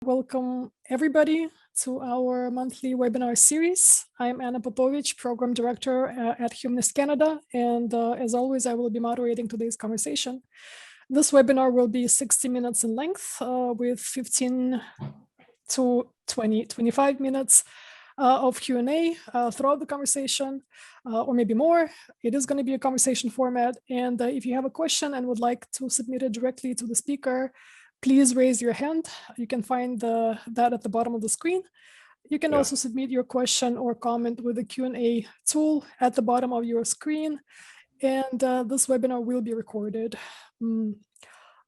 Welcome everybody to our monthly webinar series. I'm Anna Popovich, Program Director at Humanist Canada, and as always, I will be moderating today's conversation. This webinar will be 60 minutes in length with 15 to 25 minutes of Q&A throughout the conversation, or maybe more. It is going to be a conversation format, and if you have a question and would like to submit it directly to the speaker, please raise your hand. You can find that at the bottom of the screen. You can also submit your question or comment with the Q&A tool at the bottom of your screen. And this webinar will be recorded.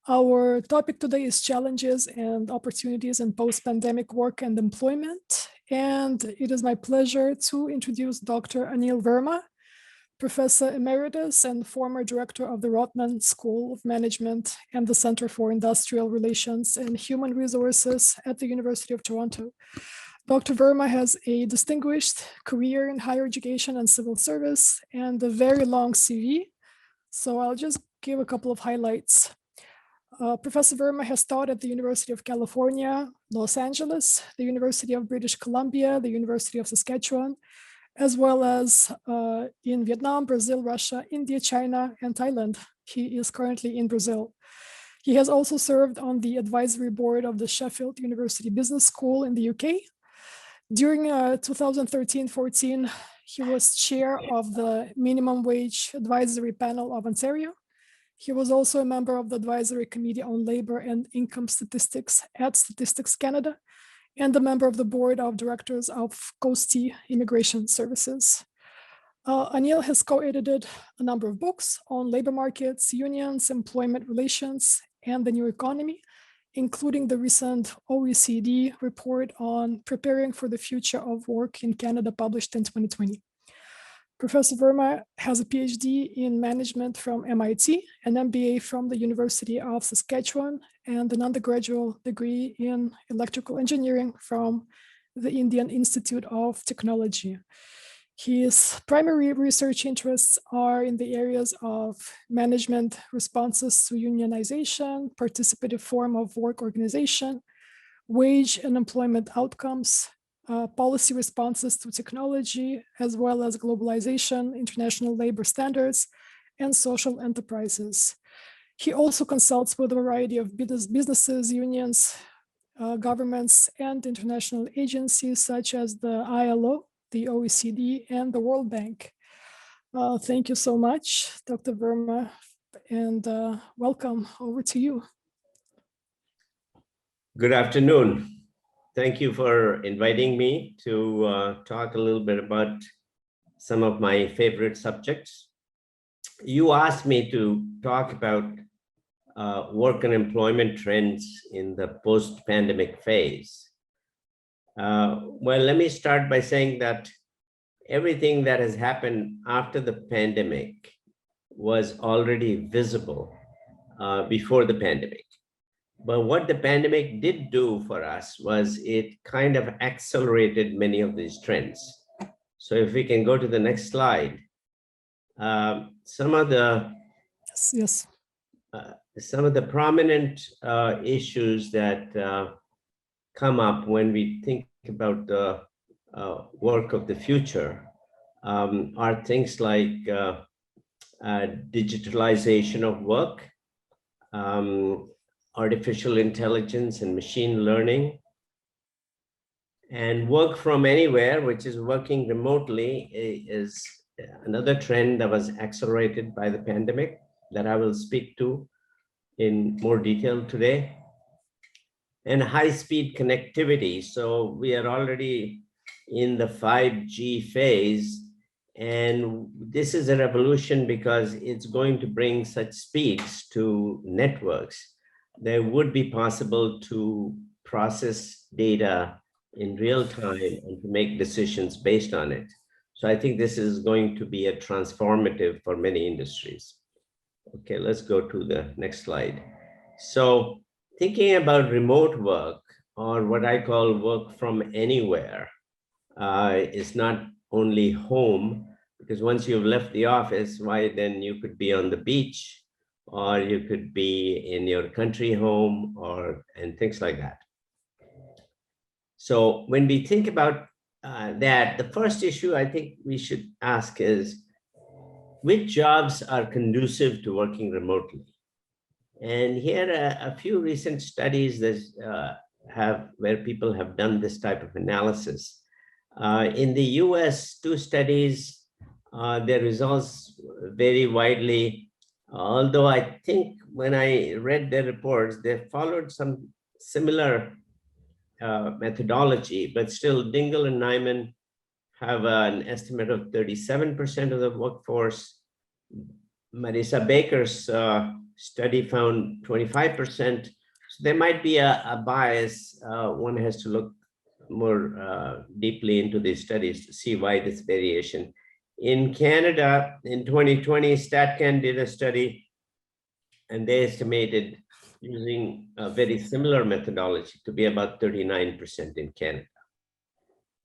Our topic today is challenges and opportunities in post-pandemic work and employment. And it is my pleasure to introduce Dr. Anil Verma, Professor Emeritus and former director of the Rotman School of Management and the Center for Industrial Relations and Human Resources at the University of Toronto. Dr. Verma has a distinguished career in higher education and civil service and a very long CV. So I'll just give a couple of highlights. Professor Verma has taught at the University of California, Los Angeles, the University of British Columbia, the University of Saskatchewan, as well as in Vietnam, Brazil, Russia, India, China, and Thailand. He is currently in Brazil. He has also served on the advisory board of the Sheffield University Business School in the UK. During 2013-14, he was chair of the Minimum Wage Advisory Panel of Ontario. He was also a member of the Advisory Committee on Labor and Income Statistics at Statistics Canada, and a member of the board of directors of COSTI Immigration Services. Anil has co-edited a number of books on labor markets, unions, employment relations, and the new economy, including the recent OECD report on preparing for the future of work in Canada, published in 2020. Professor Verma has a PhD in management from MIT, an MBA from the University of Saskatchewan, and an undergraduate degree in electrical engineering from the Indian Institute of Technology. His primary research interests are in the areas of management responses to unionization, participative form of work organization, wage and employment outcomes, policy responses to technology, as well as globalization, international labor standards, and social enterprises. He also consults with a variety of businesses, unions, governments, and international agencies such as the ILO, the OECD, and the World Bank. Thank you so much, Dr. Verma, and welcome. Over to you. Good afternoon. Thank you for inviting me to talk a little bit about some of my favorite subjects. You asked me to talk about work and employment trends in the post-pandemic phase. Well, let me start by saying that everything that has happened after the pandemic was already visible before the pandemic. But what the pandemic did do for us was it kind of accelerated many of these trends. So if we can go to the next slide, some of the prominent issues that come up when we think about the work of the future are things like digitalization of work, artificial intelligence and machine learning, and work from anywhere, which is working remotely, is another trend that was accelerated by the pandemic that I will speak to in more detail today. And high-speed connectivity. So we are already in the 5G phase, and this is a revolution because it's going to bring such speeds to networks that would be possible to process data in real time and to make decisions based on it. So I think this is going to be a transformative for many industries. Okay, let's go to the next slide. So thinking about remote work, or what I call work from anywhere, is not only home, because once you've left the office, why then you could be on the beach, or you could be in your country home, and things like that. So when we think about that, the first issue I think we should ask is, which jobs are conducive to working remotely? And here a few recent studies that where people have done this type of analysis. In the US, two studies, their results vary widely. Although I think when I read their reports, they followed some similar methodology, but still Dingle and Nyman have an estimate of 37% of the workforce. Marisa Baker's study found 25%. So there might be a bias. One has to look more deeply into these studies to see why this variation. In Canada, in 2020, StatCan did a study, and they estimated using a very similar methodology to be about 39% in Canada.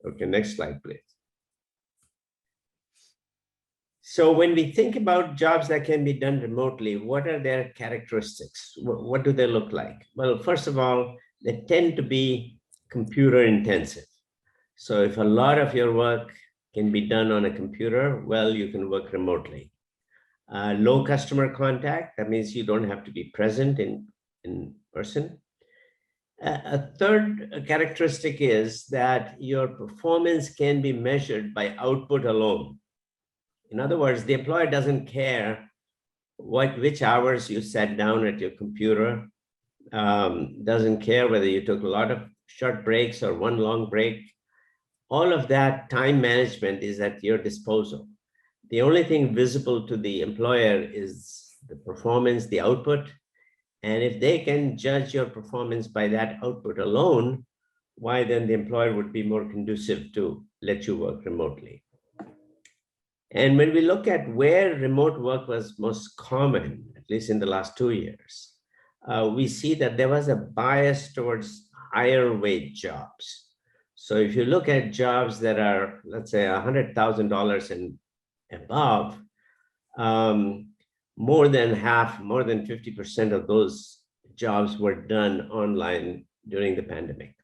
Okay, next slide, please. So when we think about jobs that can be done remotely, what are their characteristics? What do they look like? Well, first of all, they tend to be computer intensive. So if a lot of your work can be done on a computer, well, you can work remotely. Low customer contact, that means you don't have to be present in person. A third characteristic is that your performance can be measured by output alone. In other words, the employer doesn't care which hours you sat down at your computer, doesn't care whether you took a lot of short breaks or one long break. All of that time management is at your disposal. The only thing visible to the employer is the performance, the output. And if they can judge your performance by that output alone, why then the employer would be more conducive to let you work remotely. And when we look at where remote work was most common, at least in the last 2 years, we see that there was a bias towards higher wage jobs. So if you look at jobs that are, let's say, $100,000 and above, more than half, more than 50% of those jobs were done online during the pandemic.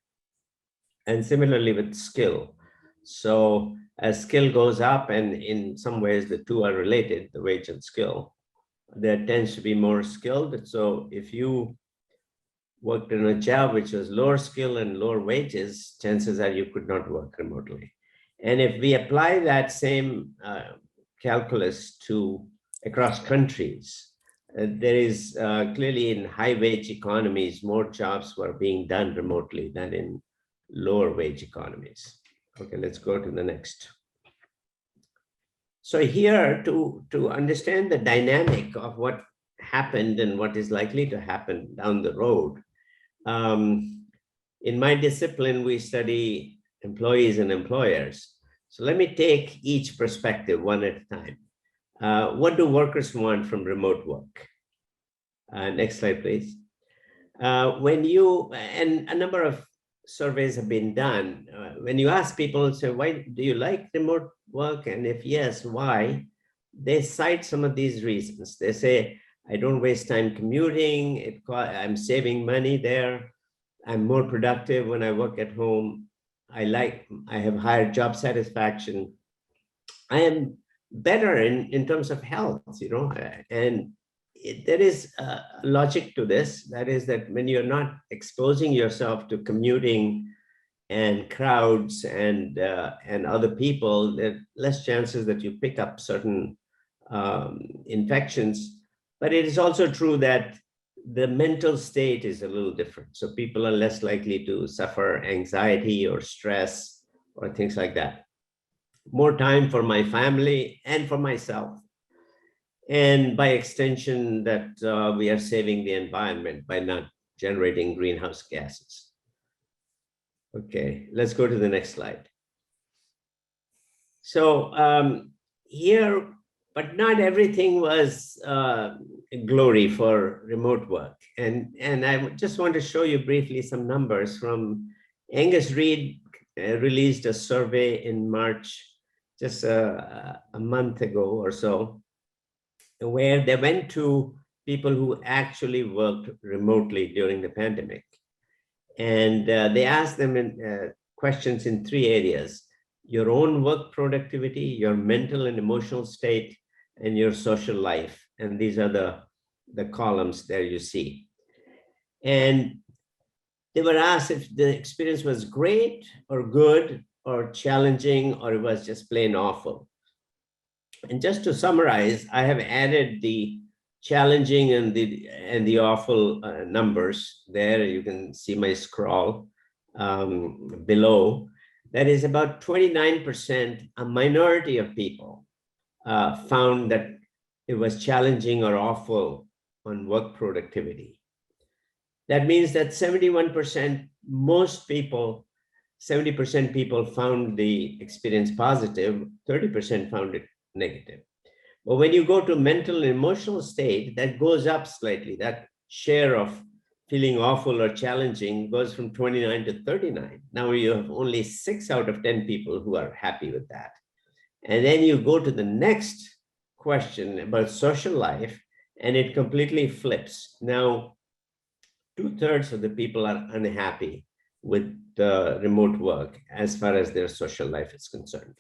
And similarly with skill. So as skill goes up, and in some ways the two are related, the wage and skill, there tends to be more skilled. So if you worked in a job which was lower skill and lower wages, chances are you could not work remotely. And if we apply that same calculus to across countries, there is clearly in high wage economies, more jobs were being done remotely than in lower wage economies. Okay, let's go to the next. So here to understand the dynamic of what happened and what is likely to happen down the road. In my discipline, we study employees and employers. So let me take each perspective one at a time. What do workers want from remote work? Next slide, please. And a number of surveys have been done. When you ask people, say, why do you like remote work? And if yes, why? They cite some of these reasons. They say, I don't waste time commuting. I'm saving money there. I'm more productive when I work at home. I have higher job satisfaction. I am better in terms of health, and there is a logic to this. That is that when you're not exposing yourself to commuting and crowds and other people, there are less chances that you pick up certain infections. But it is also true that the mental state is a little different. So people are less likely to suffer anxiety or stress or things like that. More time for my family and for myself. And by extension, that we are saving the environment by not generating greenhouse gases. Okay, let's go to the next slide. So here, but not everything was glory for remote work. And I just want to show you briefly some numbers from Angus Reid released a survey in March, just a month ago or so, where they went to people who actually worked remotely during the pandemic. And they asked them questions in three areas: your own work productivity, your mental and emotional state, and your social life. And these are the columns there you see. And they were asked if the experience was great or good or challenging, or it was just plain awful. And just to summarize, I have added the challenging and the awful numbers there. You can see my scroll below. That is about 29%, a minority of people found that it was challenging or awful on work productivity. That means that 71%, most people, 70% people found the experience positive, 30% found it negative. But when you go to mental and emotional state, that goes up slightly. That share of feeling awful or challenging goes from 29 to 39. Now you have only 6 out of 10 people who are happy with that. And then you go to the next question about social life, and it completely flips. Now, 2/3 of the people are unhappy with the remote work as far as their social life is concerned.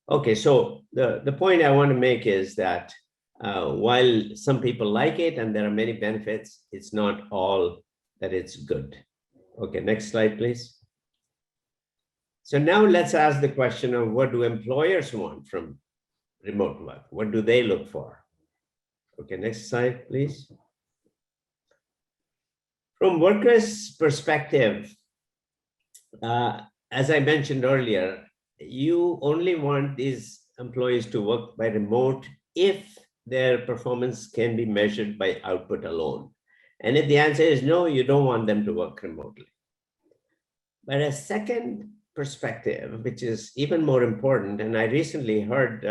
Okay, so the point I want to make is that while some people like it and there are many benefits, it's not all that it's good. Okay, next slide, please. So now let's ask the question of, what do employers want from remote work? What do they look for? Okay, next slide, please. From workers' perspective, as I mentioned earlier, you only want these employees to work by remote if their performance can be measured by output alone. And if the answer is no, you don't want them to work remotely. But a second perspective, which is even more important, and I recently heard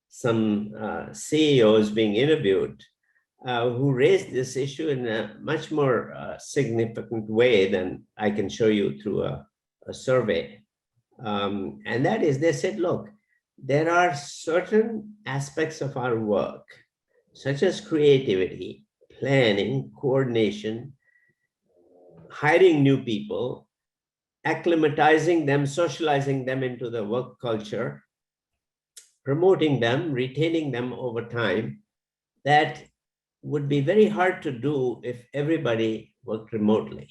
some CEOs being interviewed who raised this issue in a much more significant way than I can show you through a survey. And that is, they said, look, there are certain aspects of our work, such as creativity, planning, coordination, hiring new people, acclimatizing them, socializing them into the work culture, promoting them, retaining them over time, that would be very hard to do if everybody worked remotely.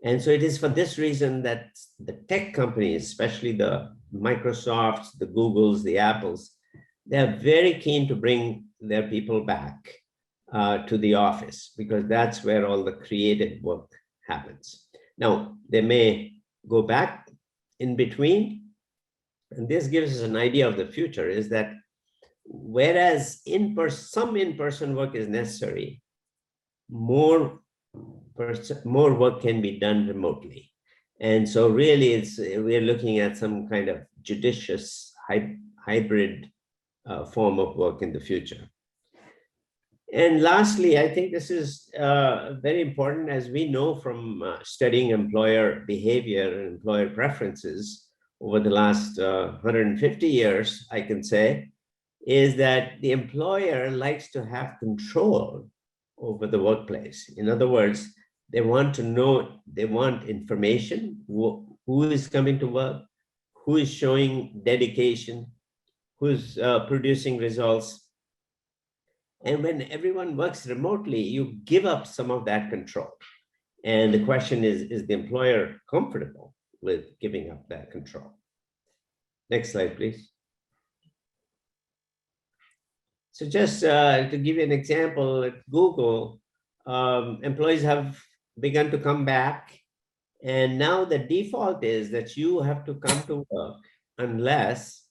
And so it is for this reason that the tech companies, especially the Microsofts, the Googles, the Apples, they're very keen to bring their people back to the office, because that's where all the creative work happens. Now, they may go back in between, and this gives us an idea of the future, is that whereas some in-person work is necessary, more work can be done remotely. And so really we're looking at some kind of judicious hybrid form of work in the future. And lastly, I think this is very important, as we know from studying employer behavior and employer preferences over the last 150 years, I can say, is that the employer likes to have control over the workplace. In other words, they want to know, they want information, who is coming to work, who is showing dedication, who's producing results. And when everyone works remotely, you give up some of that control. And the question is the employer comfortable with giving up that control? Next slide, please. So just to give you an example, at Google, employees have begun to come back. And now the default is that you have to come to work unless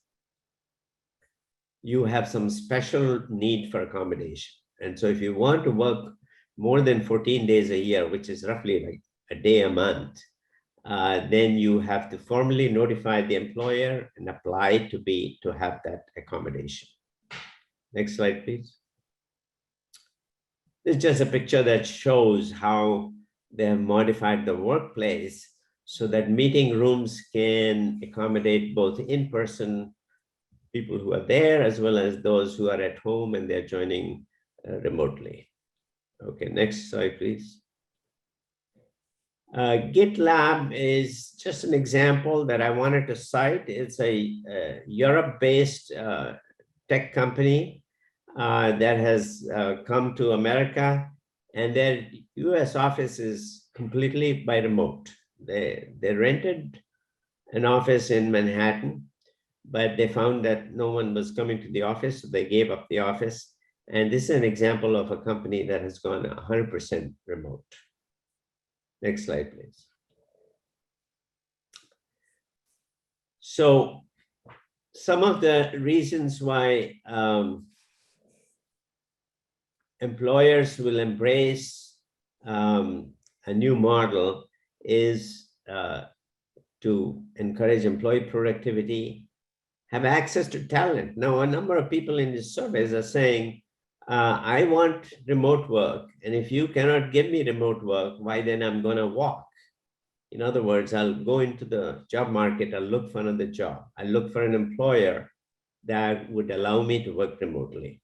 you have some special need for accommodation. And so if you want to work more than 14 days a year, which is roughly like a day a month, then you have to formally notify the employer and apply to have that accommodation. Next slide, please. This is just a picture that shows how they have modified the workplace so that meeting rooms can accommodate both in-person people who are there, as well as those who are at home and they're joining remotely. Okay, next slide, please. GitLab is just an example that I wanted to cite. It's a Europe-based tech company that has come to America, and their US office is completely by remote. They rented an office in Manhattan, but they found that no one was coming to the office, so they gave up the office. And this is an example of a company that has gone 100% remote. Next slide, please. So some of the reasons why employers will embrace a new model is to encourage employee productivity, have access to talent. Now, a number of people in these surveys are saying, I want remote work, and if you cannot give me remote work, why then I'm going to walk? In other words, I'll go into the job market, I'll look for another job. I'll look for an employer that would allow me to work remotely.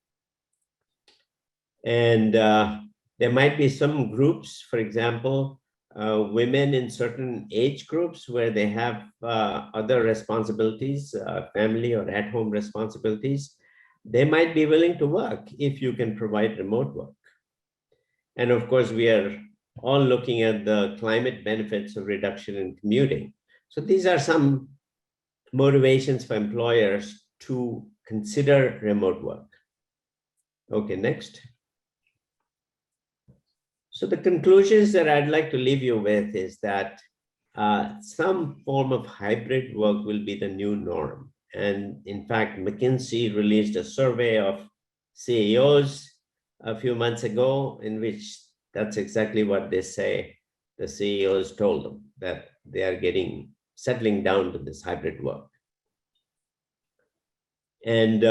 And there might be some groups, for example, women in certain age groups where they have other responsibilities, family or at-home responsibilities. They might be willing to work if you can provide remote work. And of course, we are all looking at the climate benefits of reduction in commuting. So these are some motivations for employers to consider remote work. Okay, next. So the conclusions that I'd like to leave you with is that some form of hybrid work will be the new norm. And in fact, McKinsey released a survey of CEOs a few months ago in which that's exactly what they say. The CEOs told them that they are settling down to this hybrid work. And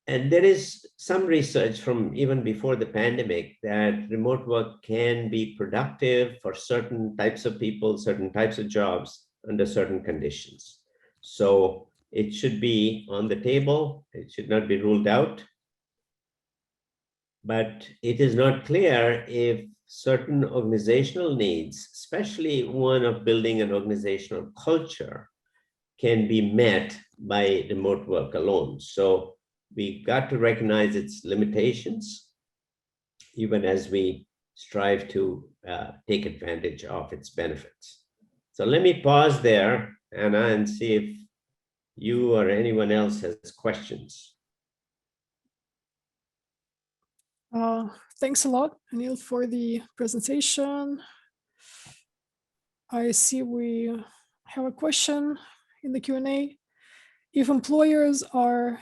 there is some research from even before the pandemic that remote work can be productive for certain types of people, certain types of jobs under certain conditions. So it should be on the table. It should not be ruled out. But it is not clear if certain organizational needs, especially one of building an organizational culture, can be met by remote work alone. So we got to recognize its limitations, even as we strive to take advantage of its benefits. So let me pause there, Anna, and see if you or anyone else has questions. Thanks a lot, Anil, for the presentation. I see we have a question in the Q&A. If employers are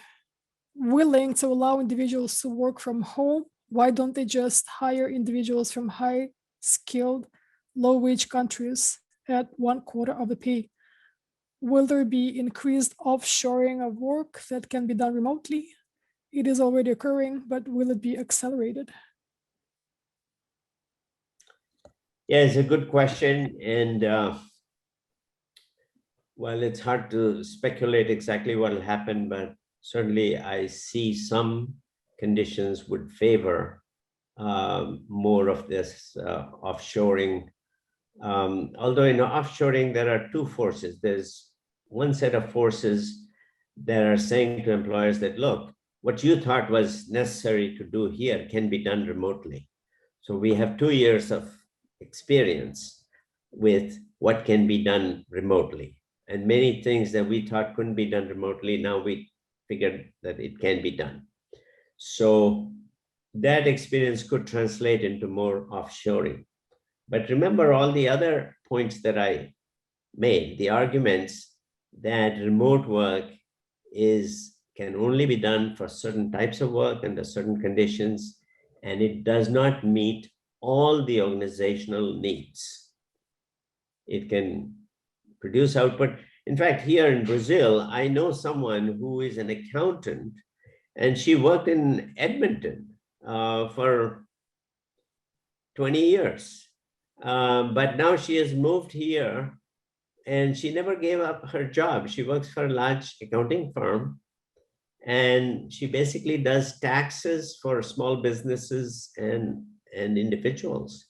willing to allow individuals to work from home, why don't they just hire individuals from high-skilled, low-wage countries at 1/4 of the pay? Will there be increased offshoring of work that can be done remotely? It is already occurring, but will it be accelerated? Yeah, it's a good question. And well, it's hard to speculate exactly what will happen, but certainly I see some conditions would favor more of this offshoring. Although in offshoring, there are two forces. There's one set of forces that are saying to employers that, look, what you thought was necessary to do here can be done remotely. So we have 2 years of experience with what can be done remotely. And many things that we thought couldn't be done remotely, now we figured that it can be done. So that experience could translate into more offshoring. But remember all the other points that I made, the arguments that remote work can only be done for certain types of work under certain conditions, and it does not meet all the organizational needs. It can produce output. In fact, here in Brazil, I know someone who is an accountant, and she worked in Edmonton for 20 years. But now she has moved here, and she never gave up her job. She works for a large accounting firm, and she basically does taxes for small businesses and individuals.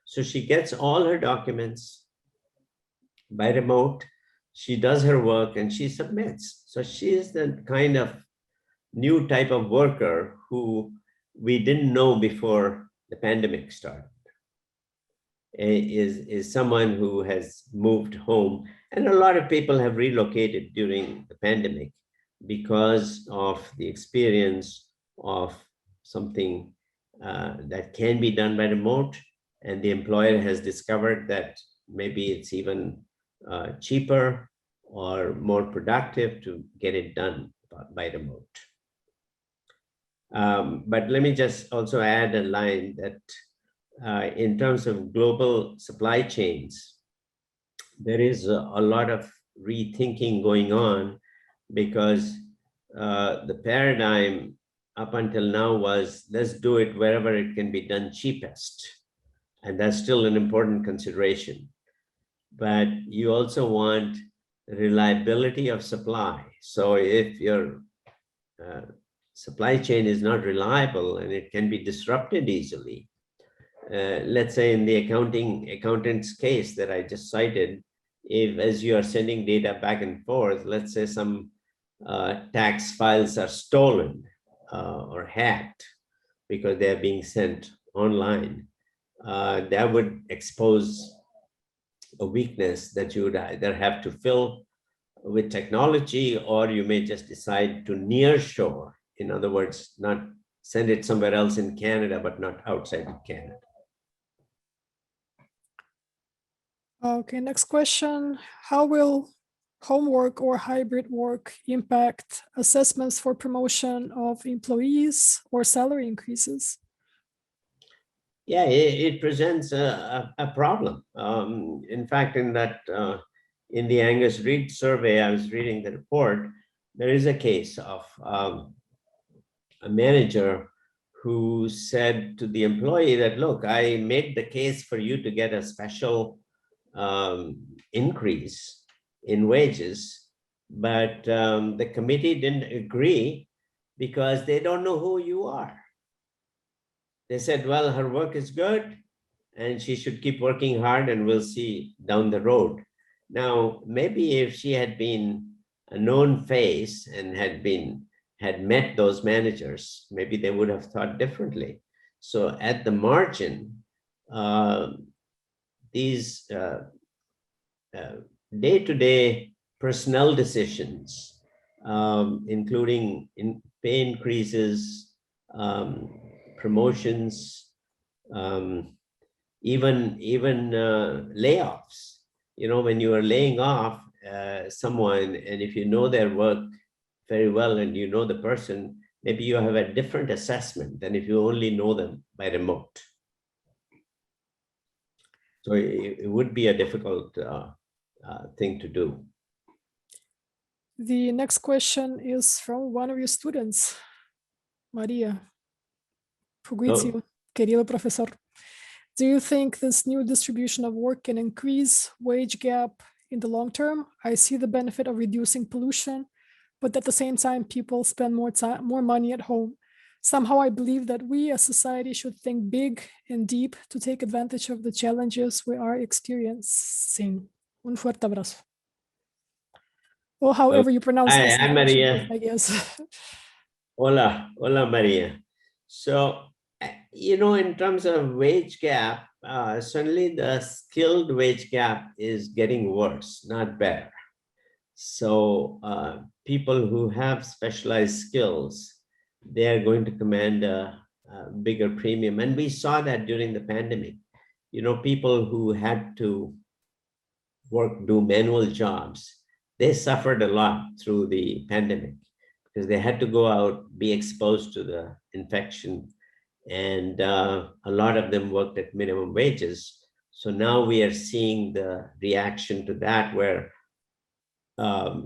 So she gets all her documents by remote. She does her work and she submits. So she is the kind of new type of worker who we didn't know before the pandemic started. Is someone who has moved home. And a lot of people have relocated during the pandemic because of the experience of something that can be done by remote. And the employer has discovered that maybe it's even cheaper or more productive to get it done by remote. But let me just also add a line that in terms of global supply chains, there is a lot of rethinking going on, because the paradigm up until now was, let's do it wherever it can be done cheapest. And that's still an important consideration. But you also want reliability of supply. So if your supply chain is not reliable and it can be disrupted easily, let's say in the accountant's case that I just cited, if as you are sending data back and forth, let's say some tax files are stolen or hacked because they are being sent online, that would expose a weakness that you would either have to fill with technology, or you may just decide to nearshore. In other words, not send it somewhere else in Canada, but not outside of Canada. Okay, next question. How will homework or hybrid work impact assessments for promotion of employees or salary increases? Yeah, it presents a problem. In fact, in in the Angus Reid survey, I was reading the report, there is a case of a manager who said to the employee that, look, I made the case for you to get a special increase in wages, but the committee didn't agree because they don't know who you are. They said, well, her work is good and she should keep working hard and we'll see down the road. Now, maybe if she had been a known face and had met those managers, maybe they would have thought differently. So at the margin, these day-to-day personnel decisions, including pay increases, promotions, even layoffs. You know, when you are laying off someone, and if you know their work very well and you know the person, maybe you have a different assessment than if you only know them by remote. So it would be a difficult thing to do. The next question is from one of your students, Maria Pugizio, querido profesor. Do you think this new distribution of work can increase wage gap in the long term? I see the benefit of reducing pollution, but at the same time, people spend more money at home. Somehow I believe that we as society should think big and deep to take advantage of the challenges we are experiencing. Un fuerte abrazo. Or however you pronounce this. Hi, Maria. I guess. Hola, Maria. So, you know, in terms of wage gap, certainly the skilled wage gap is getting worse, not better. So people who have specialized skills, they are going to command a bigger premium. And we saw that during the pandemic. You know, people who had to do manual jobs, they suffered a lot through the pandemic because they had to go out, be exposed to the infection. And a lot of them worked at minimum wages. So now we are seeing the reaction to that, where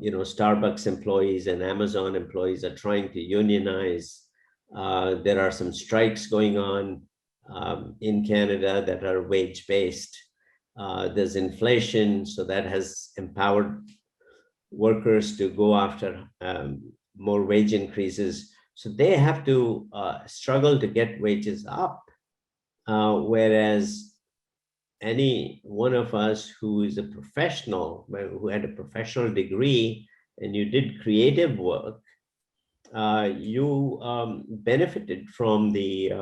you know, Starbucks employees and Amazon employees are trying to unionize. There are some strikes going on in Canada that are wage-based. There's inflation, so that has empowered workers to go after more wage increases. So they have to struggle to get wages up, whereas any one of us who is a professional, who had a professional degree, and you did creative work, you benefited from the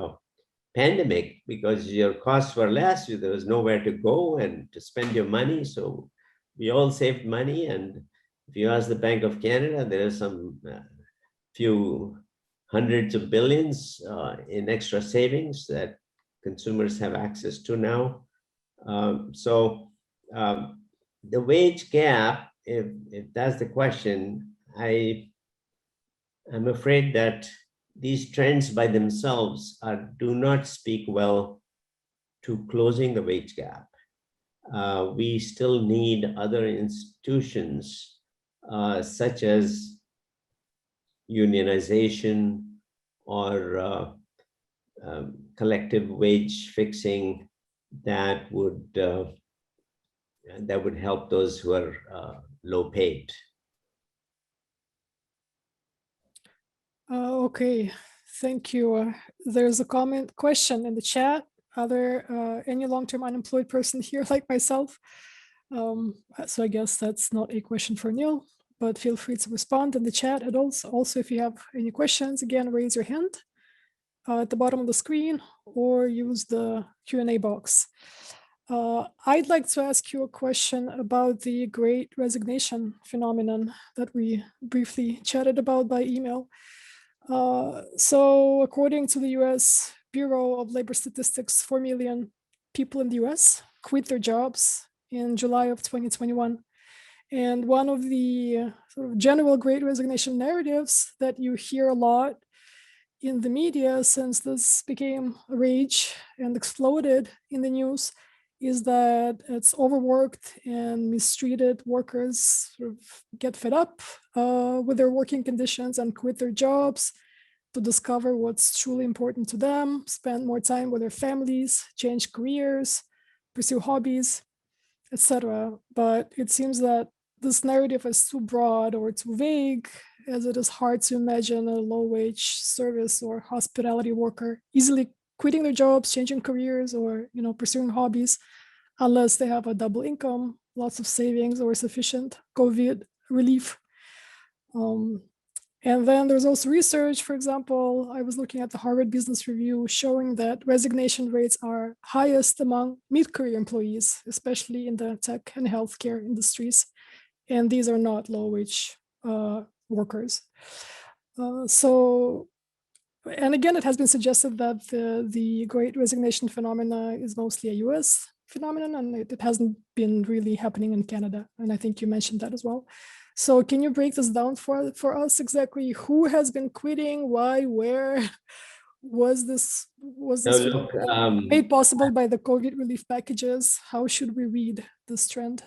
pandemic because your costs were less. There was nowhere to go and to spend your money. So we all saved money. And if you ask the Bank of Canada, there are some few hundreds of billions in extra savings that consumers have access to now. The wage gap, if that's the question, I'm afraid that these trends by themselves do not speak well to closing the wage gap. We still need other institutions such as unionization or collective wage fixing that would help those who are low paid. Okay, thank you. There's a question in the chat. Are there any long-term unemployed person here like myself? So I guess that's not a question for Neil, but feel free to respond in the chat. And also if you have any questions, again, raise your hand at the bottom of the screen or use the Q&A box. I'd like to ask you a question about the Great Resignation phenomenon that we briefly chatted about by email. So according to the US Bureau of Labor Statistics, 4 million people in the US quit their jobs in July of 2021. And one of the sort of general Great Resignation narratives that you hear a lot in the media since this became a rage and exploded in the news is that it's overworked and mistreated workers sort of get fed up with their working conditions and quit their jobs to discover what's truly important to them, spend more time with their families, change careers, pursue hobbies, etc. But it seems that this narrative is too broad or too vague, as it is hard to imagine a low-wage service or hospitality worker easily quitting their jobs, changing careers, or pursuing hobbies, unless they have a double income, lots of savings, or sufficient COVID relief. And then there's also research. For example, I was looking at the Harvard Business Review showing that resignation rates are highest among mid-career employees, especially in the tech and healthcare industries. And these are not low-wage workers. And again, it has been suggested that the Great Resignation phenomena is mostly a US phenomenon, and it hasn't been really happening in Canada. And I think you mentioned that as well. So can you break this down for us exactly? Who has been quitting? Why? Where? Was this made possible by the COVID relief packages? How should we read this trend?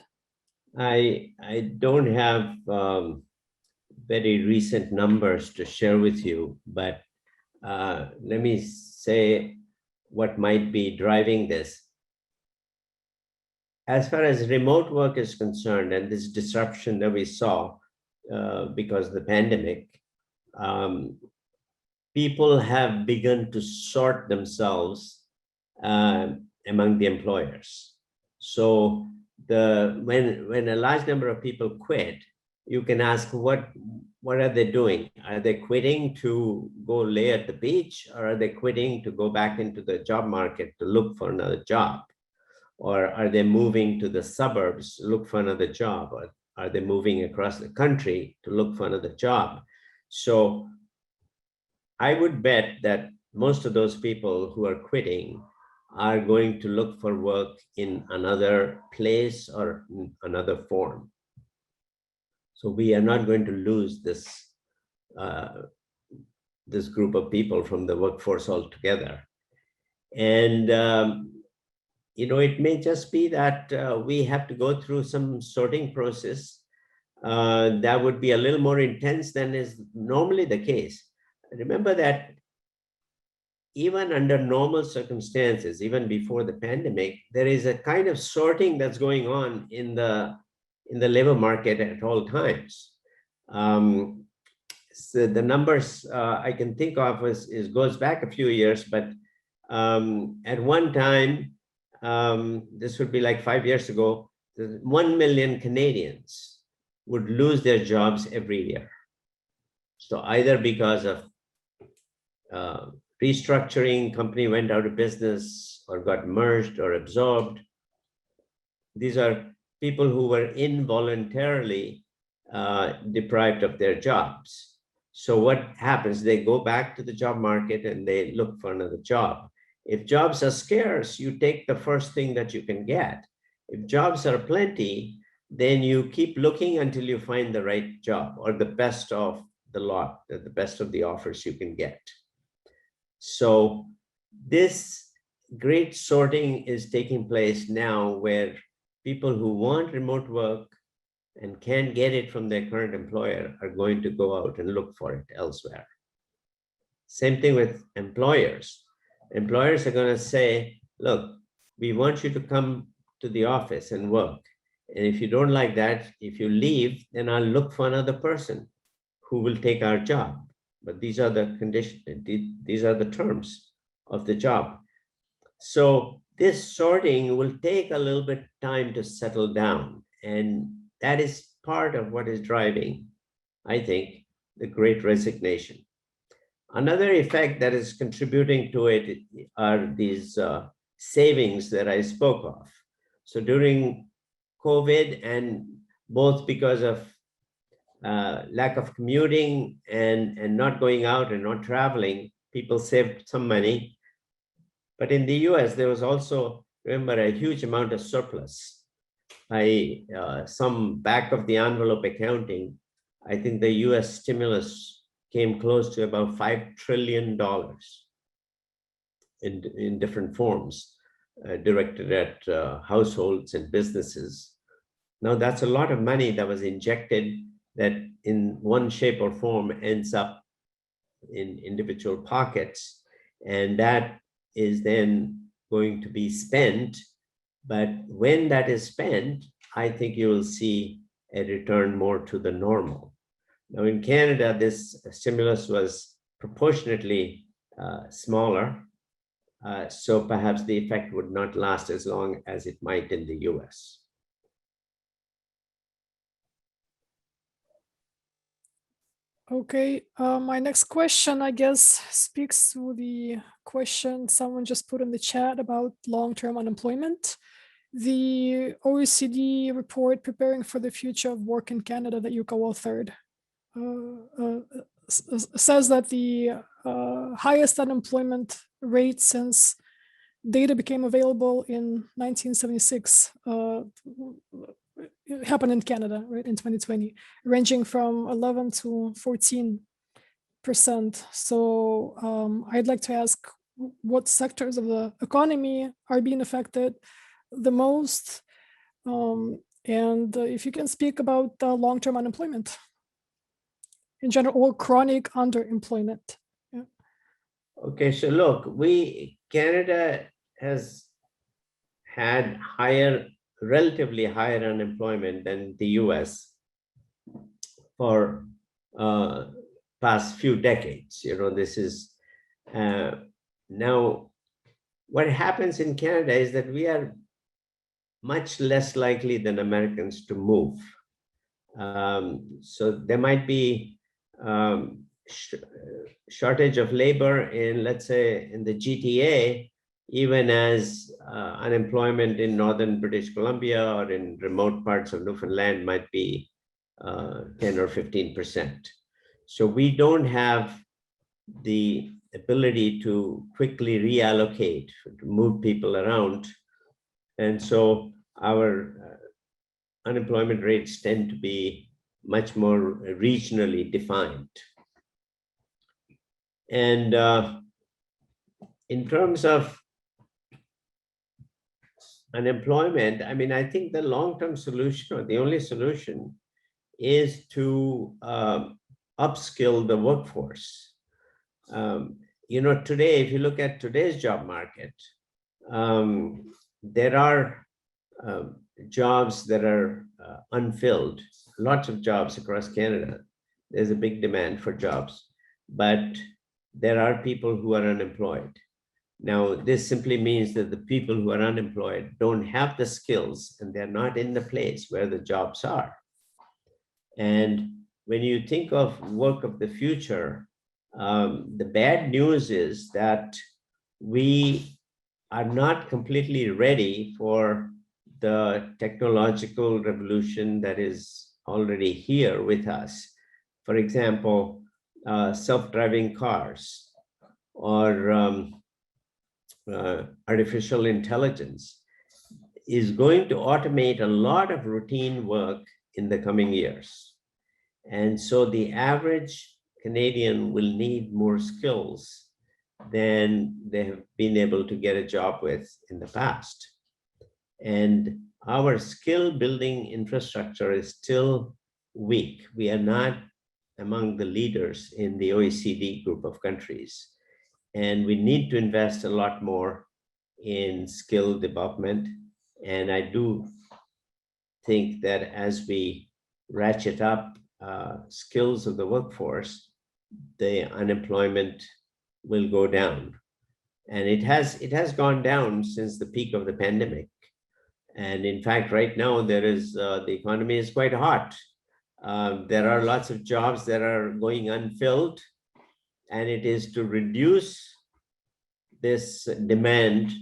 I don't have very recent numbers to share with you, but let me say what might be driving this. As far as remote work is concerned, and this disruption that we saw because of the pandemic, people have begun to sort themselves among the employers. So when a large number of people quit, you can ask what are they doing? Are they quitting to go lay at the beach, or are they quitting to go back into the job market to look for another job? Or are they moving to the suburbs to look for another job? Or are they moving across the country to look for another job? So I would bet that most of those people who are quitting are going to look for work in another place or another form. So we are not going to lose this group of people from the workforce altogether. And it may just be that we have to go through some sorting process that would be a little more intense than is normally the case. Remember that even under normal circumstances, even before the pandemic, there is a kind of sorting that's going on in the labor market at all times. So the numbers I can think of goes back a few years, but at one time, this would be like 5 years ago, 1 million Canadians would lose their jobs every year. So either because of restructuring, company went out of business or got merged or absorbed. These are people who were involuntarily deprived of their jobs. So what happens? They go back to the job market and they look for another job. If jobs are scarce, you take the first thing that you can get. If jobs are plenty, then you keep looking until you find the right job or the best of the lot, the best of the offers you can get. So this great sorting is taking place now, where people who want remote work and can't get it from their current employer are going to go out and look for it elsewhere. Same thing with employers. Employers are going to say, look, we want you to come to the office and work. And if you don't like that, if you leave, then I'll look for another person who will take our job. But these are the conditions, these are the terms of the job. So this sorting will take a little bit time to settle down. And that is part of what is driving, I think, the Great Resignation. Another effect that is contributing to it are these savings that I spoke of. So during COVID, and both because of lack of commuting and not going out and not traveling, people saved some money. But in the US, there was also, remember, a huge amount of surplus. By some back of the envelope accounting, I think the US stimulus came close to about $5 trillion in different forms, directed at households and businesses. Now, that's a lot of money that was injected that in one shape or form ends up in individual pockets. And that is then going to be spent. But when that is spent, I think you will see a return more to the normal. Now, in Canada, this stimulus was proportionately smaller. So perhaps the effect would not last as long as it might in the US. Okay, my next question, I guess, speaks to the question someone just put in the chat about long-term unemployment. The OECD report, Preparing for the Future of Work in Canada, that you co-authored, says that the highest unemployment rate since data became available in 1976 it happened in Canada, right, in 2020, ranging from 11 to 14%. So I'd like to ask what sectors of the economy are being affected the most, and if you can speak about long-term unemployment in general, or chronic underemployment. Yeah. Okay, so look, Canada has had relatively higher unemployment than the US for past few decades. This is now what happens in Canada is that we are much less likely than Americans to move. So there might be shortage of labor in, let's say, in the GTA, even as unemployment in northern British Columbia or in remote parts of Newfoundland might be 10 or 15%. So we don't have the ability to quickly reallocate, to move people around. And so our unemployment rates tend to be much more regionally defined. And in terms of unemployment, I mean, I think the long-term solution, or the only solution, is to upskill the workforce. Today, if you look at today's job market, there are jobs that are unfilled, lots of jobs across Canada. There's a big demand for jobs, but there are people who are unemployed. Now, this simply means that the people who are unemployed don't have the skills and they're not in the place where the jobs are. And when you think of work of the future, the bad news is that we are not completely ready for the technological revolution that is already here with us. For example, self-driving cars or artificial intelligence is going to automate a lot of routine work in the coming years. And so the average Canadian will need more skills than they have been able to get a job with in the past. And our skill building infrastructure is still weak. We are not among the leaders in the OECD group of countries. And we need to invest a lot more in skill development. And I do think that as we ratchet up skills of the workforce, the unemployment will go down. And it has gone down since the peak of the pandemic. And in fact, right now, there is the economy is quite hot. There are lots of jobs that are going unfilled, and it is to reduce this demand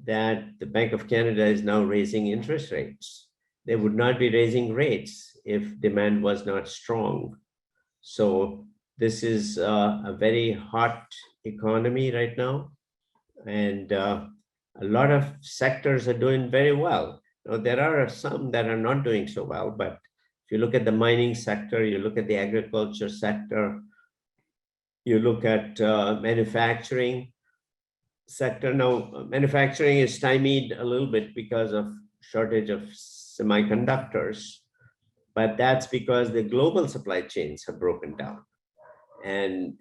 that the Bank of Canada is now raising interest rates. They would not be raising rates if demand was not strong. So this is a very hot economy right now, and a lot of sectors are doing very well. Now, there are some that are not doing so well, but if you look at the mining sector, you look at the agriculture sector, you look at manufacturing sector. Now, manufacturing is stymied a little bit because of shortage of semiconductors, but that's because the global supply chains have broken down. And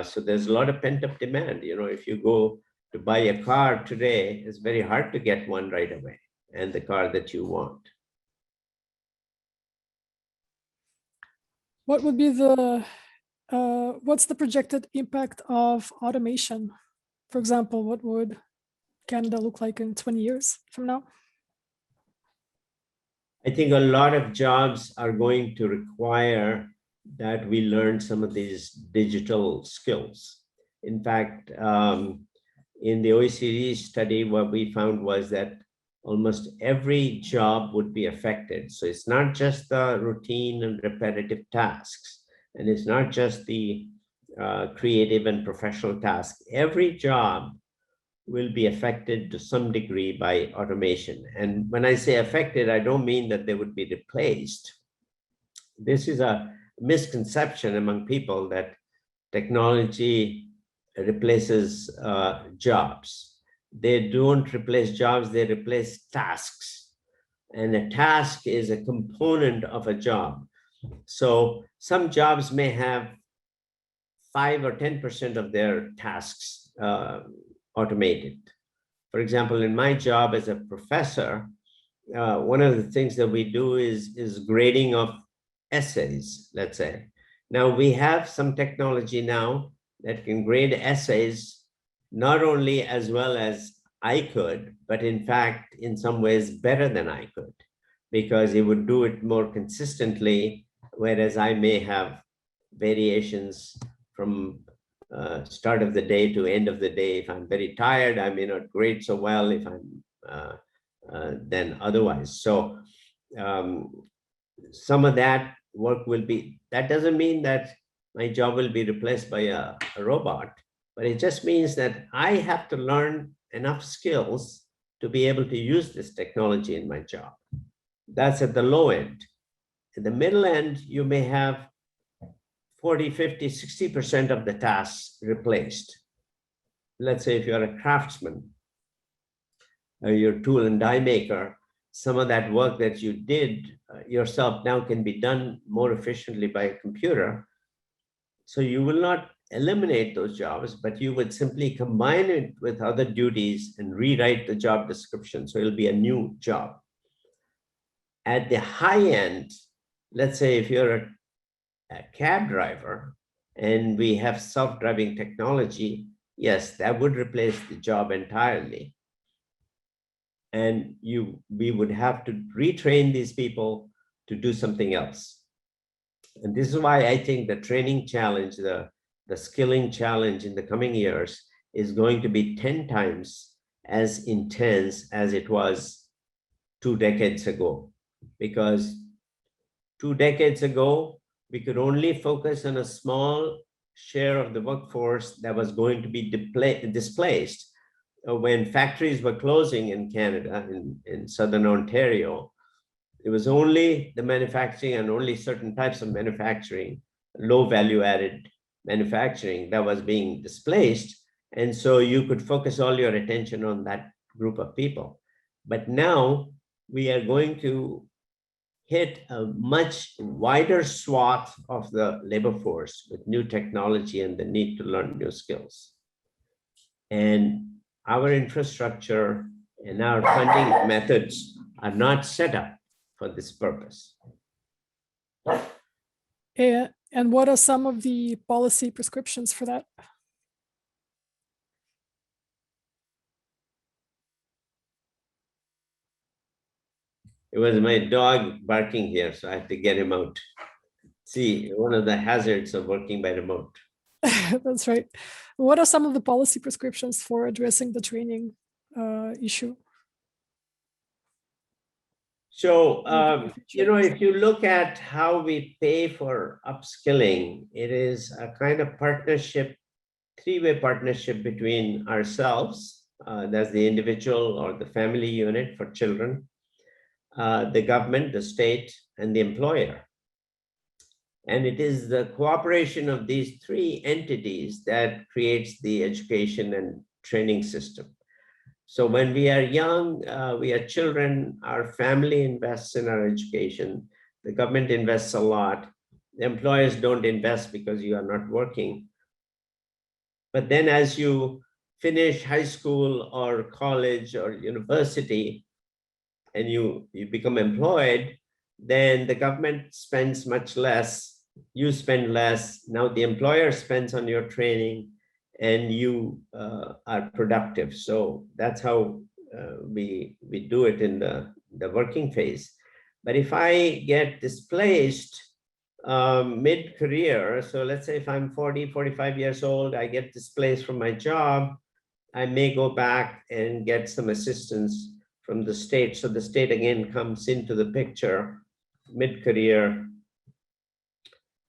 so there's a lot of pent-up demand. You know, if you go to buy a car today, it's very hard to get one right away, and the car that you want. What would be what's the projected impact of automation? For example, what would Canada look like in 20 years from now? I think a lot of jobs are going to require that we learn some of these digital skills. In fact, in the OECD study, what we found was that almost every job would be affected. So it's not just the routine and repetitive tasks, and it's not just the creative and professional tasks. Every job will be affected to some degree by automation. And when I say affected, I don't mean that they would be replaced. This is a misconception among people that technology replaces jobs. They don't replace jobs, they replace tasks. And a task is a component of a job. So some jobs may have 5 or 10% of their tasks automated. For example, in my job as a professor, one of the things that we do is grading of essays, let's say. Now, we have some technology now that can grade essays not only as well as I could, but in fact, in some ways better than I could, because it would do it more consistently, whereas I may have variations from start of the day to end of the day. If I'm very tired, I may not grade so well if I'm than otherwise. So some of that work will be, that doesn't mean that my job will be replaced by a robot, but it just means that I have to learn enough skills to be able to use this technology in my job. That's at the low end. At the middle end, you may have 40, 50, 60% of the tasks replaced. Let's say if you're a craftsman, or you're a tool and die maker, some of that work that you did yourself now can be done more efficiently by a computer. So you will not eliminate those jobs, but you would simply combine it with other duties and rewrite the job description. So it'll be a new job. At the high end, let's say if you're a cab driver and we have self-driving technology, yes, that would replace the job entirely. And we would have to retrain these people to do something else. And this is why I think the training challenge, the skilling challenge in the coming years is going to be 10 times as intense as it was 2 decades ago. Because 2 decades ago, we could only focus on a small share of the workforce that was going to be displaced. When factories were closing in Canada, in Southern Ontario, it was only the manufacturing and only certain types of manufacturing, low value added manufacturing, that was being displaced. And so you could focus all your attention on that group of people. But now we are going to hit a much wider swath of the labor force with new technology and the need to learn new skills. And our infrastructure and our funding methods are not set up for this purpose. And what are some of the policy prescriptions for that? It was my dog barking here, so I had to get him out. See, one of the hazards of working by remote. That's right. What are some of the policy prescriptions for addressing the training issue? So, if you look at how we pay for upskilling, it is a kind of partnership, three-way partnership between ourselves, that's the individual or the family unit for children, the government, the state, and the employer. And it is the cooperation of these three entities that creates the education and training system. So when we are young, we are children, our family invests in our education, the government invests a lot, the employers don't invest because you are not working. But then as you finish high school or college or university, and you become employed, then the government spends much less, you spend less, now the employer spends on your training, and you are productive. So that's how we do it in the working phase. But if I get displaced mid-career, so let's say if I'm 40, 45 years old, I get displaced from my job, I may go back and get some assistance from the state. So the state again comes into the picture mid-career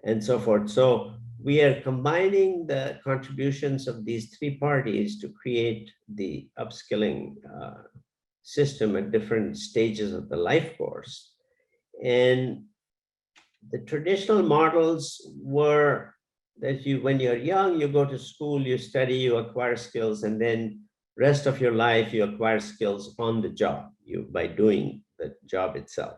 and so forth. So we are combining the contributions of these three parties to create the upskilling system at different stages of the life course. And the traditional models were that when you're young, you go to school, you study, you acquire skills, and then rest of your life, you acquire skills on the job, by doing the job itself.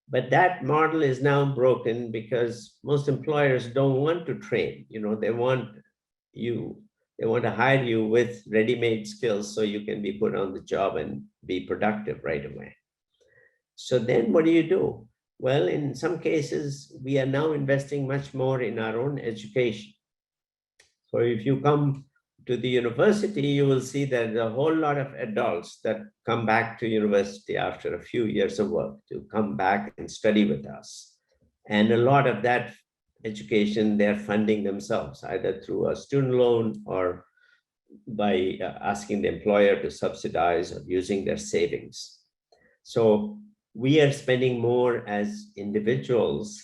But that model is now broken because most employers don't want to train. They want to hire you with ready-made skills so you can be put on the job and be productive right away. So then what do? Well, in some cases, we are now investing much more in our own education. So if you come to the university, you will see that there are a whole lot of adults that come back to university after a few years of work to come back and study with us. And a lot of that education, they're funding themselves, either through a student loan or by asking the employer to subsidize or using their savings. So we are spending more as individuals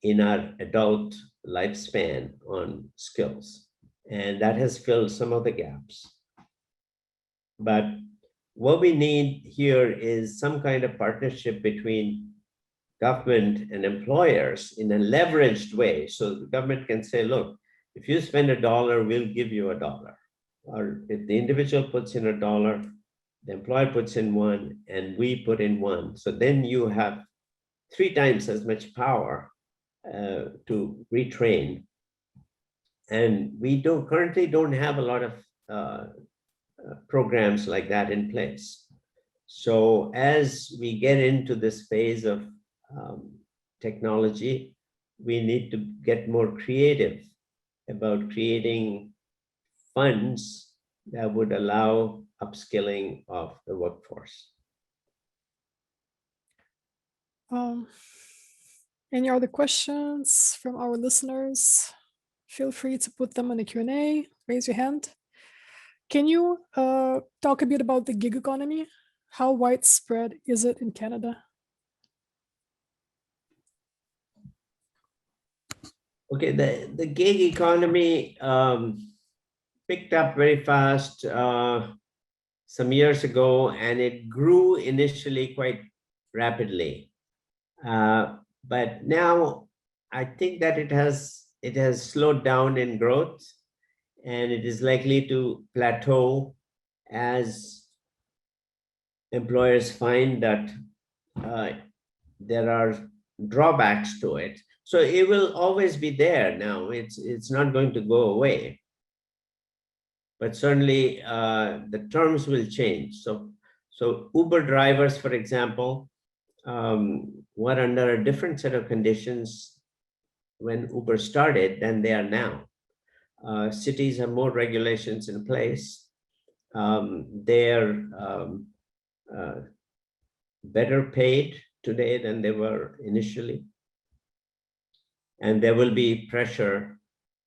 in our adult lifespan on skills. And that has filled some of the gaps. But what we need here is some kind of partnership between government and employers in a leveraged way. So the government can say, look, if you spend $1, we'll give you $1. Or if the individual puts in $1, the employer puts in $1, and we put in $1. So then you have 3 times as much power to retrain. And we currently don't have a lot of programs like that in place. So as we get into this phase of technology, we need to get more creative about creating funds that would allow upskilling of the workforce. Any other questions from our listeners? Feel free to put them in the Q&A, raise your hand. Can you talk a bit about the gig economy? How widespread is it in Canada? Okay, the gig economy picked up very fast some years ago, and it grew initially quite rapidly. But now I think that it has slowed down in growth, and it is likely to plateau as employers find that there are drawbacks to it. So it will always be there now. It's not going to go away. But certainly the terms will change. So Uber drivers, for example, were under a different set of conditions when Uber started than they are now. Cities have more regulations in place. They're better paid today than they were initially. And there will be pressure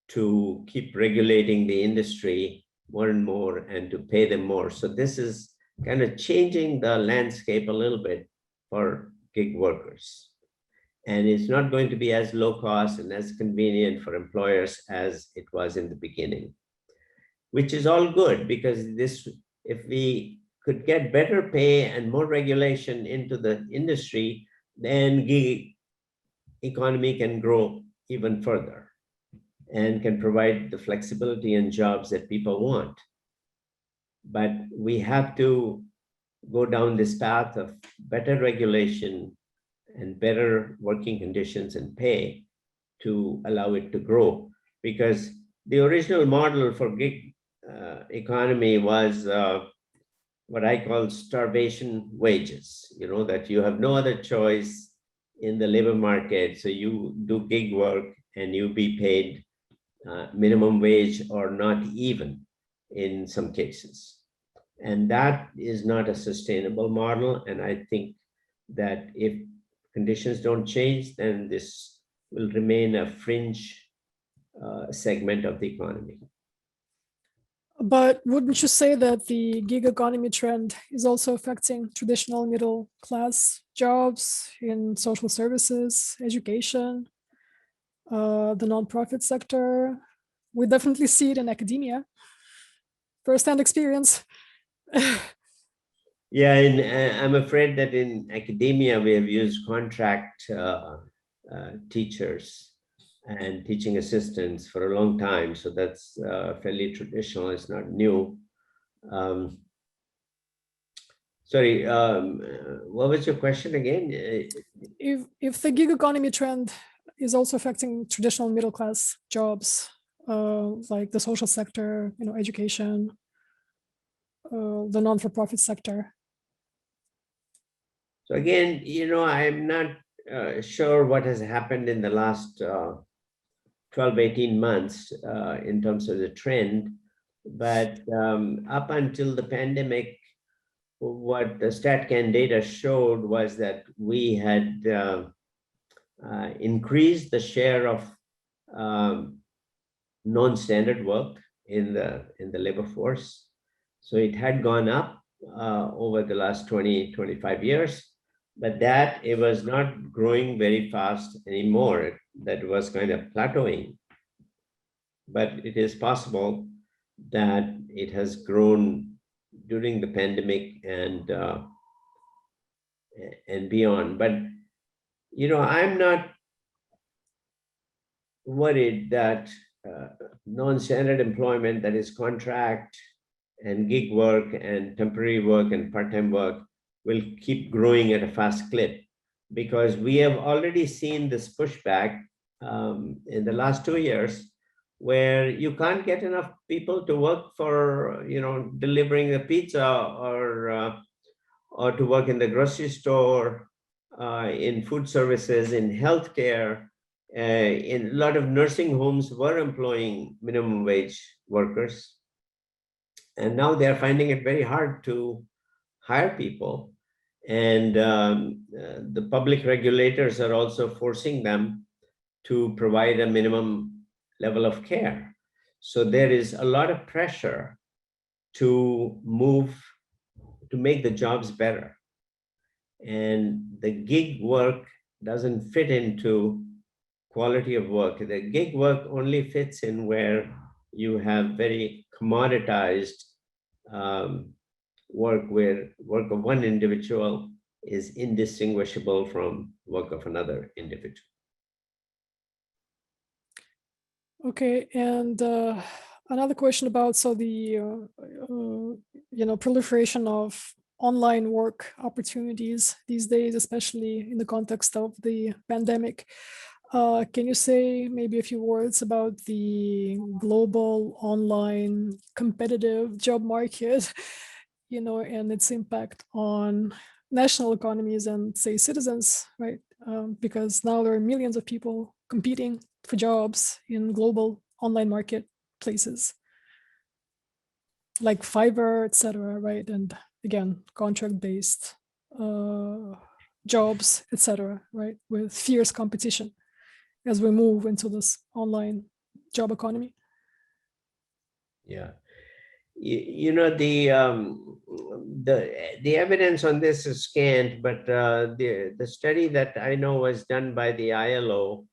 to keep regulating the industry more and more and to pay them more. So this is kind of changing the landscape a little bit for gig workers. And it's not going to be as low cost and as convenient for employers as it was in the beginning, which is all good, because this, if we could get better pay and more regulation into the industry, then gig economy can grow even further and can provide the flexibility and jobs that people want. But we have to go down this path of better regulation and better working conditions and pay to allow it to grow. Because the original model for gig economy was what I call starvation wages, you know, that you have no other choice in the labor market. So you do gig work and you be paid minimum wage or not even in some cases. And that is not a sustainable model. And I think that if conditions don't change, then this will remain a fringe segment of the economy. But wouldn't you say that the gig economy trend is also affecting traditional middle class jobs in social services, education, the nonprofit sector? We definitely see it in academia. First-hand experience. Yeah, and I'm afraid that in academia, we have used contract teachers and teaching assistants for a long time. So that's fairly traditional, it's not new. Sorry, what was your question again? If the gig economy trend is also affecting traditional middle class jobs, like the social sector, you know, education, the non-for-profit sector. So again, you know, I'm not sure what has happened in the last 12, 18 months in terms of the trend, but up until the pandemic, what the StatCan data showed was that we had increased the share of non-standard work in the labor force. So it had gone up over the last 20, 25 years, but that it was not growing very fast anymore. That was kind of plateauing. But it is possible that it has grown during the pandemic and beyond. But you know, I'm not worried that non-standard employment, that is contract and gig work and temporary work and part-time work, will keep growing at a fast clip, because we have already seen this pushback in the last 2 years, where you can't get enough people to work for, you know, delivering the pizza or to work in the grocery store, in food services, in healthcare. In a lot of nursing homes were employing minimum wage workers. And now they're finding it very hard to hire people. And the public regulators are also forcing them to provide a minimum level of care. So there is a lot of pressure to make the jobs better. And the gig work doesn't fit into quality of work. The gig work only fits in where you have very commoditized work, where work of one individual is indistinguishable from work of another individual. Okay, and another question about the proliferation of online work opportunities these days, especially in the context of the pandemic. Can you say maybe a few words about the global online competitive job market, and its impact on national economies and, say, citizens, right? Because now there are millions of people competing for jobs in global online marketplaces like Fiverr, etc., right? And again, contract-based jobs, etc., right? With fierce competition as we move into this online job economy. Yeah, the evidence on this is scant, but the study that I know was done by the ILO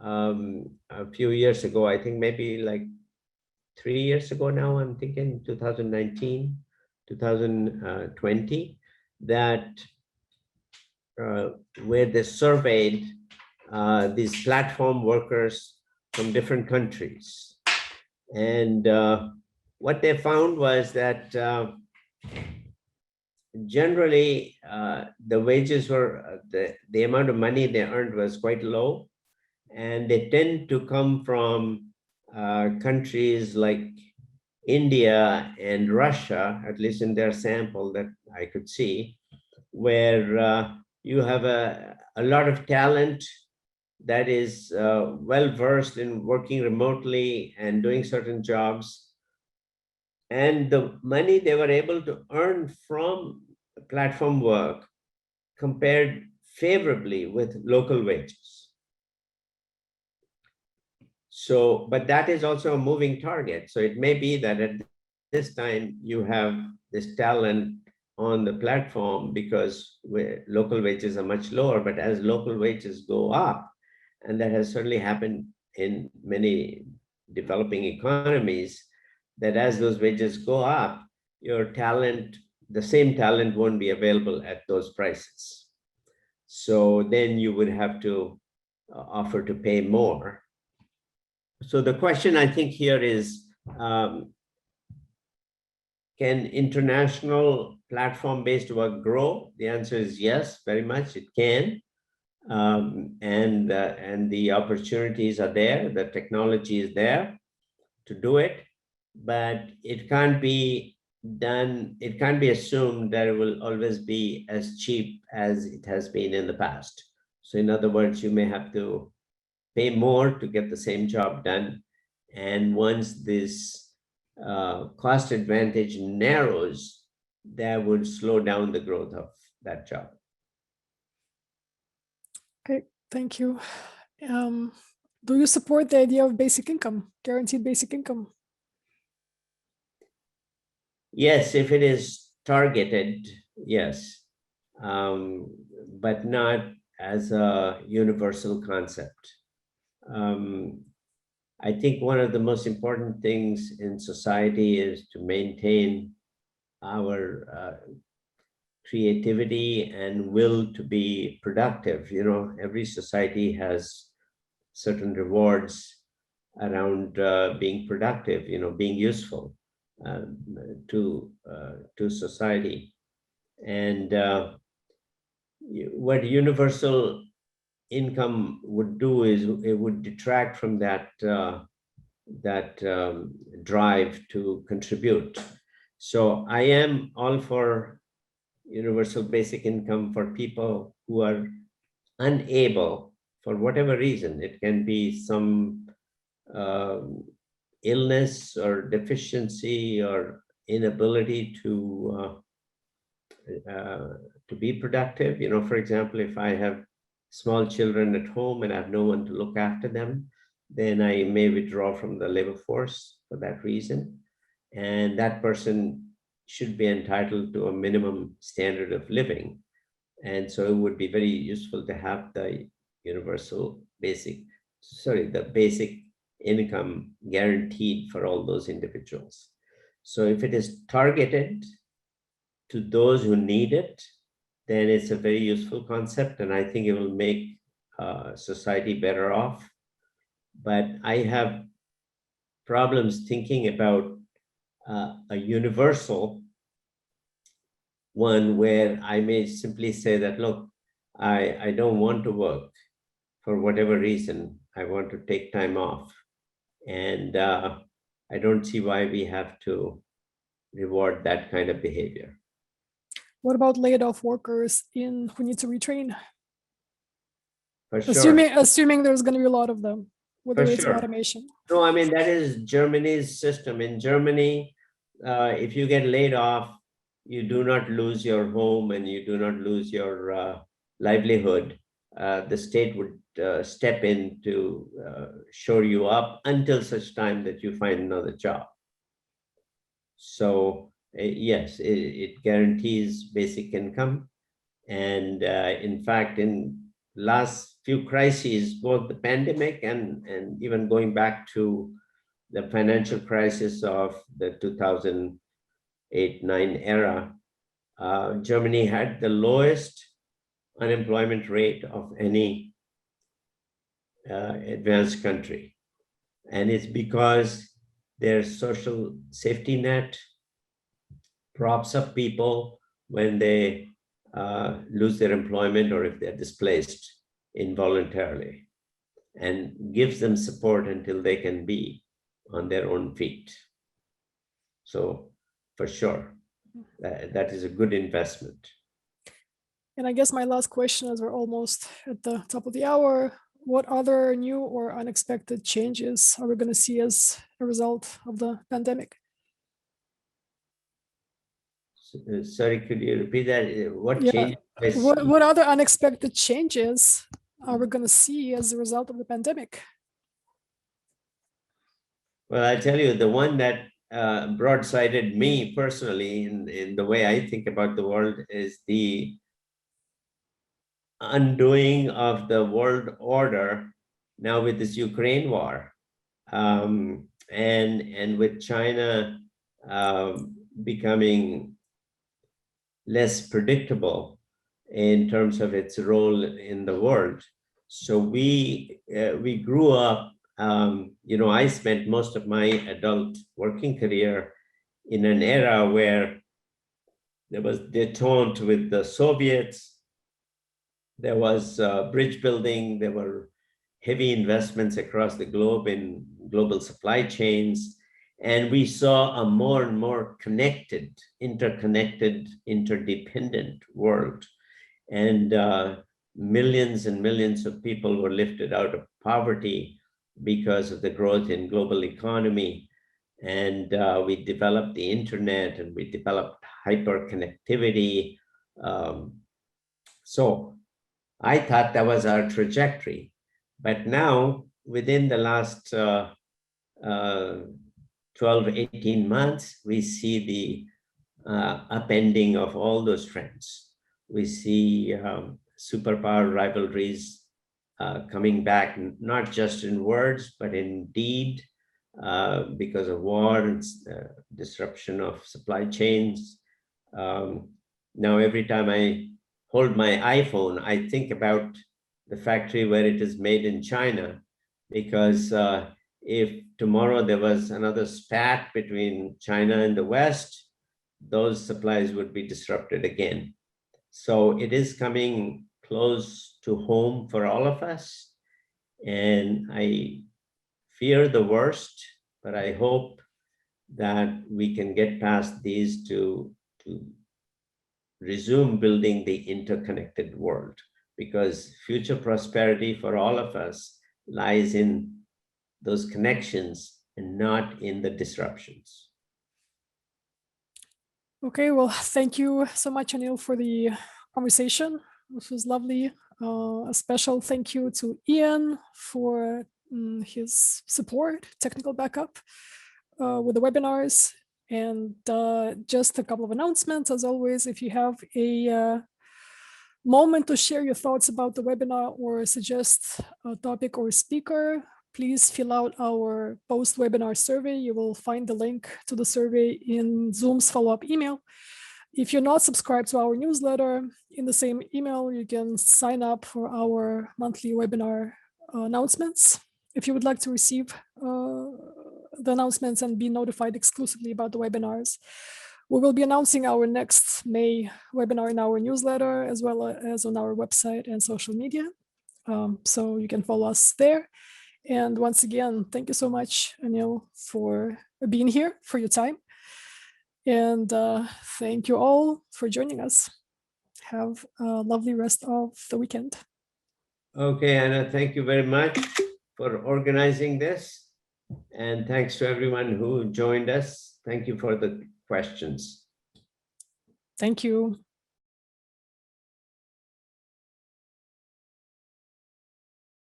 a few years ago, I think maybe like 3 years ago now, I'm thinking 2019, 2020, that where they surveyed these platform workers from different countries. And what they found was that generally the wages were, the amount of money they earned was quite low. And they tend to come from countries like India and Russia, at least in their sample that I could see, where you have a lot of talent that is well-versed in working remotely and doing certain jobs. And the money they were able to earn from platform work compared favorably with local wages. So, but that is also a moving target. So it may be that at this time you have this talent on the platform because local wages are much lower, but as local wages go up, and that has certainly happened in many developing economies, that as those wages go up, your talent, the same talent won't be available at those prices. So then you would have to offer to pay more. So the question I think here is, can international platform-based work grow? The answer is yes, very much, it can. And the opportunities are there, the technology is there to do it, but it can't be done, it can't be assumed that it will always be as cheap as it has been in the past. So in other words, you may have to pay more to get the same job done. And once this cost advantage narrows, that would slow down the growth of that job. Okay, thank you. Do you support the idea of basic income, guaranteed basic income? Yes, if it is targeted, yes, but not as a universal concept. I think one of the most important things in society is to maintain our creativity and will to be productive. Every society has certain rewards around being productive, being useful to society. And what universal income would do is it would detract from that drive to contribute. So I am all for universal basic income for people who are unable, for whatever reason. It can be some illness or deficiency or inability to be productive. You know, for example, if I have small children at home and I have no one to look after them, then I may withdraw from the labor force for that reason. And that person should be entitled to a minimum standard of living. And so it would be very useful to have the basic income guaranteed for all those individuals. So if it is targeted to those who need it, then it's a very useful concept, and I think it will make society better off. But I have problems thinking about a universal one where I may simply say that, look, I don't want to work for whatever reason. I want to take time off. And I don't see why we have to reward that kind of behavior. What about laid off workers who need to retrain? For sure. Assuming there's going to be a lot of them, whether it's sure. automation. No, I mean, that is Germany's system. In Germany, if you get laid off, you do not lose your home and you do not lose your livelihood. The state would step in to shore you up until such time that you find another job. So yes, it guarantees basic income. And in fact, in last few crises, both the pandemic and even going back to the financial crisis of the 2008-9 era, Germany had the lowest unemployment rate of any advanced country. And it's because their social safety net props up people when they lose their employment or if they're displaced involuntarily, and gives them support until they can be on their own feet. So for sure, that is a good investment. And I guess my last question, as we're almost at the top of the hour, what other new or unexpected changes are we going to see as a result of the pandemic? Sorry, could you repeat that? What change? What other unexpected changes are we going to see as a result of the pandemic? Well, I tell you, the one that broadsided me personally in the way I think about the world is the undoing of the world order now with this Ukraine war, and with China becoming less predictable in terms of its role in the world. So we grew up, I spent most of my adult working career in an era where there was détente with the Soviets, there was bridge building, there were heavy investments across the globe in global supply chains. And we saw a more and more connected, interconnected, interdependent world. And millions and millions of people were lifted out of poverty because of the growth in global economy. And we developed the internet and we developed hyperconnectivity. So I thought that was our trajectory. But now, within the last 12, 18 months, we see the upending of all those trends. We see superpower rivalries coming back, not just in words, but in deed, because of war and disruption of supply chains. Now, every time I hold my iPhone, I think about the factory where it is made in China, because if tomorrow there was another spat between China and the West, those supplies would be disrupted again. So it is coming close to home for all of us. And I fear the worst, but I hope that we can get past these to resume building the interconnected world, because future prosperity for all of us lies in those connections and not in the disruptions. Okay, well, thank you so much, Anil, for the conversation. This was lovely. A special thank you to Ian for his support, technical backup with the webinars. And just a couple of announcements, as always. If you have a moment to share your thoughts about the webinar or suggest a topic or speaker, please fill out our post-webinar survey. You will find the link to the survey in Zoom's follow-up email. If you're not subscribed to our newsletter, in the same email, you can sign up for our monthly webinar announcements. If you would like to receive the announcements and be notified exclusively about the webinars, we will be announcing our next May webinar in our newsletter, as well as on our website and social media. So you can follow us there. And once again, thank you so much, Anil, for being here, for your time. And thank you all for joining us. Have a lovely rest of the weekend. Okay, Anna, thank you very much for organizing this. And thanks to everyone who joined us. Thank you for the questions. Thank you.